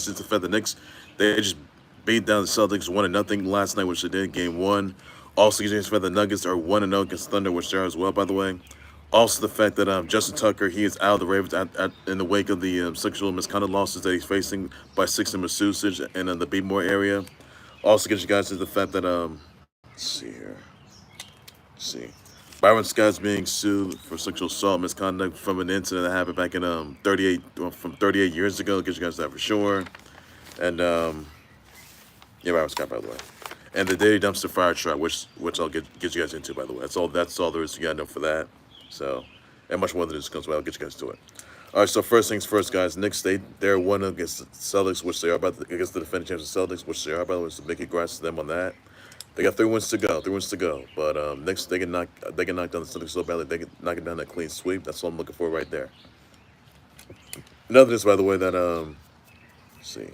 is the fact the Knicks, they just beat down the Celtics 1-0 last night, which they did game one. Also, gives you the fact the Nuggets are 1-0 against Thunder, which they are as well, by the way. Also, the fact that Justin Tucker, he is out of the Ravens in the wake of the sexual misconduct losses that he's facing by six and Massachusetts and the Beatmore area. Also, gives you guys the fact that let's see here. Let's see. Byron Scott's being sued for sexual assault misconduct from an incident that happened back in 38 years ago. Gives you guys that for sure. And yeah, Byron Scott, by the way. And the Diddy dumpster fire truck, which I'll get you guys into, by the way. That's all there is to get know for that. So, and much more than this comes, but I'll get you guys to it. All right, so first things first, guys. Knicks, they're one against the Celtics, which they are against the defending champions of Celtics, which they are, by the way. So big congrats to them on that. They got 3 wins to go. 3 wins to go. But Knicks, they can knock down the Celtics so badly. They can knock it down that clean sweep. That's what I'm looking for right there. Another news, by the way, that let's see.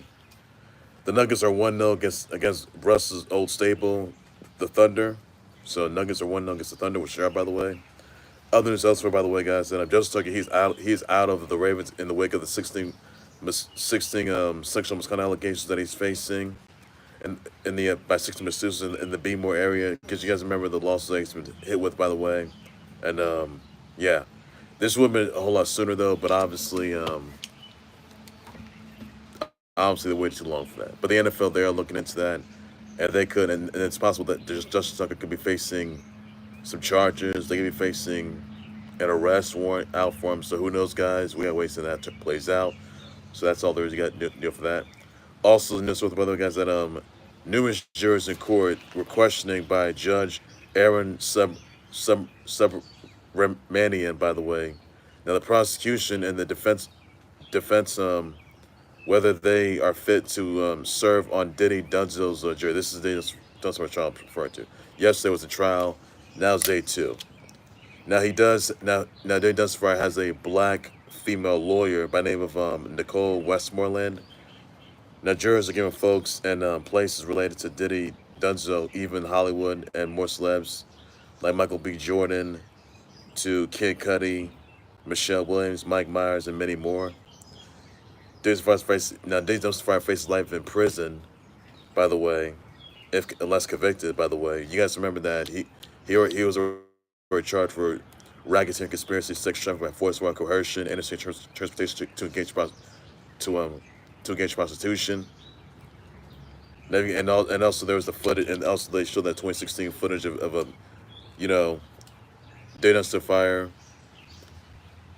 The Nuggets are 1-0 against Russ's old stable, the Thunder. So Nuggets are 1-0 against the Thunder, which they are, by the way. Other news elsewhere, by the way, guys, that Justin Tucker, he's out of the Ravens in the wake of the 16 sexual misconduct allegations that he's facing in the by 16 Massachusetts in the Beatmore area. Because you guys remember the losses that he's been hit with, by the way. And yeah, this would have been a whole lot sooner though, but obviously they waited too long for that. But the NFL, they are looking into that, and they could, and it's possible that Justin Tucker could be facing some charges. They could be facing an arrest warrant out for him. So who knows, guys? We got to wait till that plays out. So that's all there is. You got to deal for that. Also, news with the other guys that numerous jurors in court were questioning by Judge Arun Subramanian. By the way, now the prosecution and the defense whether they are fit to serve on Diddy Dunzo's jury. This is the Dunzo trial I'm referring to. Yesterday was a trial. Now it's day 2. Now Diddy Dunzo has a black female lawyer by the name of Nicole Westmoreland. Now jurors are giving folks and places related to Diddy Dunzo, even Hollywood and more celebs like Michael B.Jordan, to Kid Cudi, Michelle Williams, Mike Myers, and many more. Diddy Dunzo faces life in prison, by the way, unless convicted. By the way, you guys remember that he was charged for racketeering, conspiracy, sex trafficking by force, while coercion, interstate transportation to engage prostitution. And also there was the footage, and also they showed that 2016 footage of a, day dumpster fire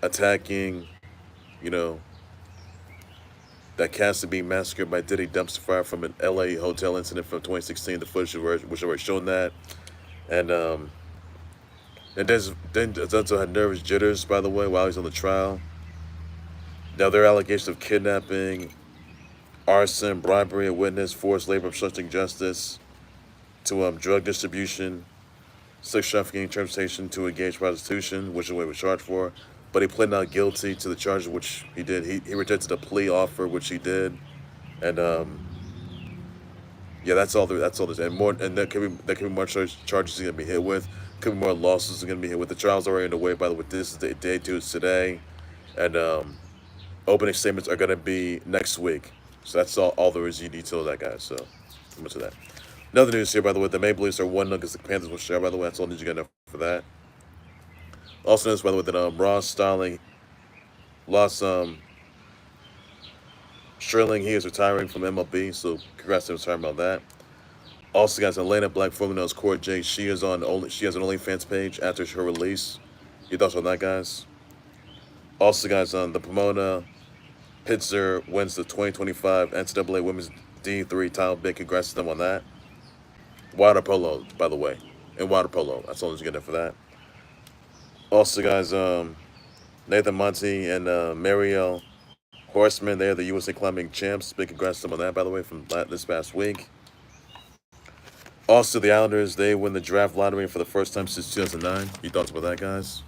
attacking, that Cassie being massacred by Diddy dumpster fire from an LA hotel incident from 2016. The footage which already shown that, and Dunzo had nervous jitters, by the way, while he was on the trial. Now there are allegations of kidnapping, arson, bribery, a witness, forced labor, obstructing justice, to drug distribution, sex trafficking, transportation to engage prostitution, which is what he was charged for. But he pled not guilty to the charges, which he did. He rejected a plea offer, which he did, and yeah, that's all. That's all. And more, and there could be more charges he's gonna be hit with. Could be more losses he's gonna be hit with. The trial's already underway. By the way, this is day 2 today, and opening statements are gonna be next week. So that's all there is. You detail that, guys. So much of that. Another news here, by the way, the Maple Leafs are 1-0 against the Panthers, which share, by the way. That's all news you gotta know for that. Also notice, by the way, that Ross Starling lost Sterling. He is retiring from MLB, so congrats to him retirement on that. Also, guys, Elena Black, formerly known as Court J, she has an OnlyFans page after her release. Your thoughts on that, guys? Also, guys, the Pomona Pitzer wins the 2025 NCAA Women's D3 title bid. Congrats to them on that. Water polo, by the way, and water polo. That's all you get there for that. Also, guys, Nathan Monty and Mariel Horseman, they are the USA Climbing Champs. Big congrats to them on that, by the way, from this past week. Also, the Islanders, they win the draft lottery for the first time since 2009. Your thoughts about that, guys?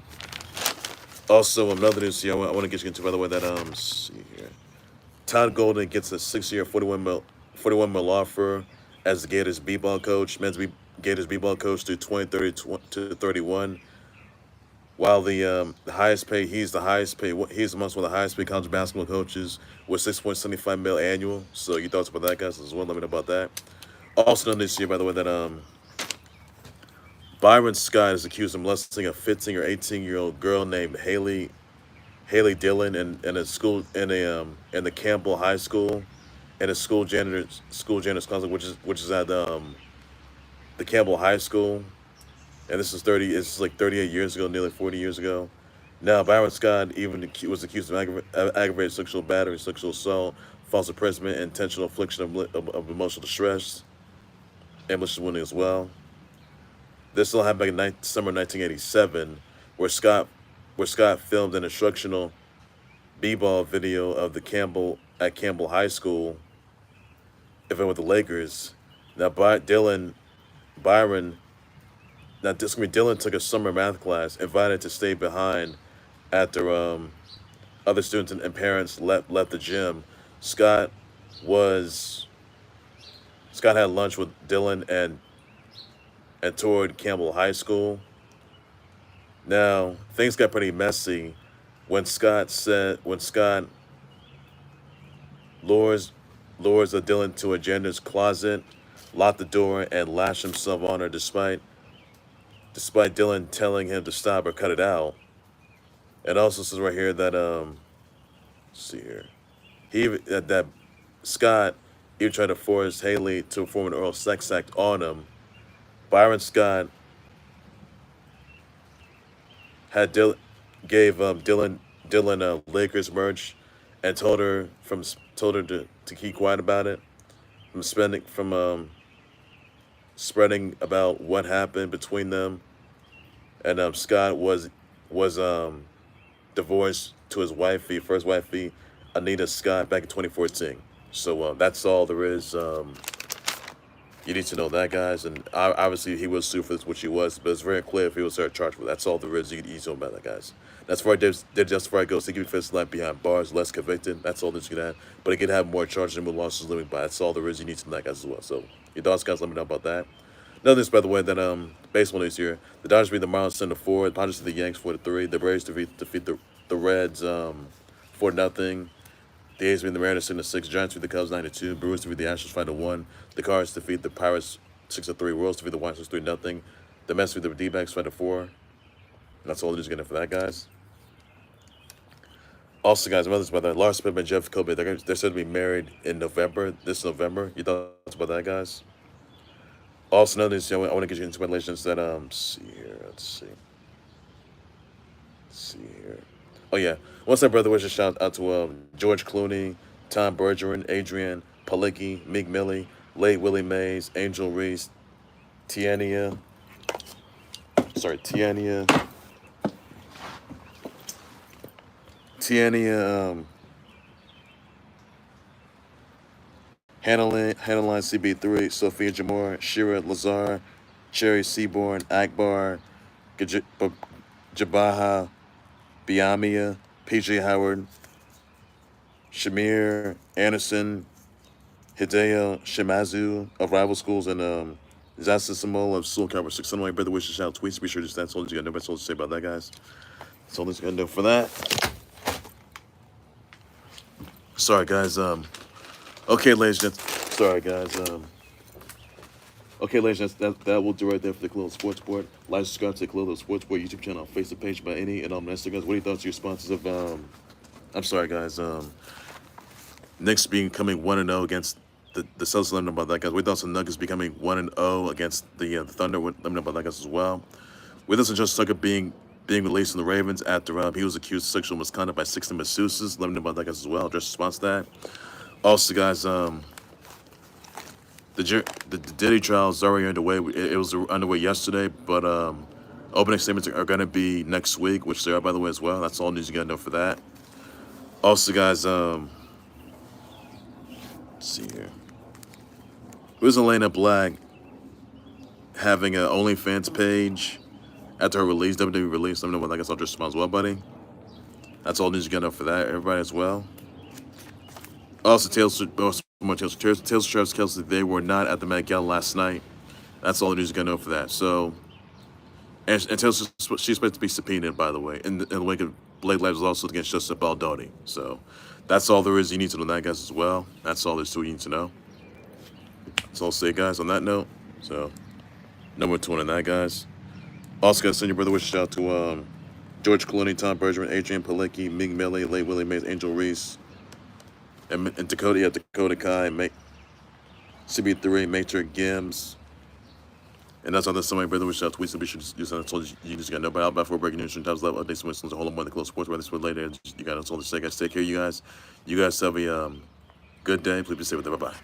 Also, another news here I want to get you into, by the way, that, let's see here. Todd Golden gets a 6-year, $41 million offer as the Gators b-ball coach, men's Gators b-ball coach through 2030 to 31. While the highest paid, he's the highest paid. He's amongst one of the highest paid college basketball coaches with 6.75 mil annual. So you thoughts about that, guys, as well? Let me know about that. Also done this year, by the way, that Byron Scott is accused of molesting a 15 or 18-year-old girl named Haley Dillon in a school in the Campbell High School, in a school janitor's closet, which is at the Campbell High School, and this is 30. It's like 38 years ago, nearly 40 years ago. Now Byron Scott even was accused of aggravated sexual battery, sexual assault, false imprisonment, intentional infliction of emotional distress, and malicious wounding as well. This all happened back in summer 1987, where Scott filmed an instructional b-ball video of the Campbell High School event with the Lakers. Now, Byron, Dylan took a summer math class, invited to stay behind after other students and parents left the gym. Scott was Scott had lunch with Dylan and toured Campbell High School. Now, things got pretty messy when Scott lures a Dylan to a janitor's closet, locked the door, and lashed himself on her despite Dylan telling him to stop or cut it out. And also says right here that let's see here, that Scott even tried to force Haley to perform an oral sex act on him. Byron Scott had gave Dylan Lakers merch and told her to keep quiet about it, from spreading about what happened between them. And Scott was divorced to his wifey, first wifey, Anita Scott, back in 2014. So that's all there is. You need to know that, guys. And obviously, he was sued for this, which he was, but it's very clear if he was charged for. That's all there is. You need to know about that, guys. That's where did justify goes. He can be facing life behind bars, less convicted. That's all this can have. But he can have more charges and more losses living by. That's all there is. You need to know that, guys, as well. So your thoughts, guys, let me know about that. Another news, by the way, that baseball news here. The Dodgers beat the Marlins 10-4. The Padres beat the Yanks 4-3. The Braves defeat the Reds 4-0. The A's beat the Mariners 6. Giants beat the Cubs 9-2. Brewers defeat the Astros 5-1. The Cards defeat the Pirates 6-3. Royals defeat the White Sox 3-0. The Mets beat the D-backs 5-4. That's all the news getting for that, guys. Also, guys, about this, by the way, Lars Pippen and Jeff Kobe, they're said to be married in November. This November. You thoughts about that, guys? Also, another news, I want to get you into relations that see here. Let's see here. Oh yeah, what's up, brother? Wish a shout out to George Clooney, Tom Bergeron, Adrian Palicki, Meek Millie, late Willie Mays, Angel Reese, Tiania, Hannah CB3, Sophia Jamor, Shira Lazar, Cherry Seaborn, Akbar, Jabaha, Biamia, PJ Howard, Shamir Anderson, Hideo Shimazu of rival schools, and Zasa Simol of Soul Calvert 6 Illinois. Brother wishes shout tweets. Be sure to just that's all you got to know. That's all to say about that, guys. That's all that's gonna do for that. Sorry, guys. Okay, ladies and gents. Sorry, guys. Okay, ladies and gents, that will do right there for the Khalil Sports Board. Like, subscribe to the Khalil Sports Board YouTube channel, Facebook page by any and Instagram. What are your thoughts, your sponsors of I'm sorry, guys. Knicks becoming 1-0 against the Celtics. Let me know about that, guys. We thought some Nuggets becoming 1-0 against the Thunder. Let me know about that, guys, as well. With us, Justice Tucker being released from the Ravens after he was accused of sexual misconduct by 16 masseuses. Let me know about that, guys, as well. Just response to that. Also, guys, the Diddy trial is already underway. It was underway yesterday, but opening statements are going to be next week, which they are, by the way, as well. That's all news you got to know for that. Also, guys, let's see here. Who's Elena Black having an OnlyFans page after her release, WWE release? Let me know what I guess I'll just respond as well, buddy. That's all news you got to know for that, everybody, as well. Also, Taylor Travis Kelsey, they were not at the Met Gala last night. That's all the news you got to know for that. So, And until she's supposed to be subpoenaed, by the way. In the wake of Blade Labs is also against Justice Baldoni. So that's all there is you need to know that, guys, as well. That's all there's to you need to know. That's all I'll say, guys, on that note. So, number 2 on that, guys. Also, got to send your brother wishes out to George Clooney, Tom Bergeron, Adrian Palicki, Mig Millie, Late Willie Mays, Angel Reese, and Dakota, Dakota Kai, CB3, Matrix Gims. And that's all this somebody brother wishes out to. We should use that. I told you just got to know about before breaking news and times level updates. Winston's a whole lot more than close sports. This one later. You got us all to say, guys. Take care, you guys. You guys have a good day. Please be safe with it. Bye bye.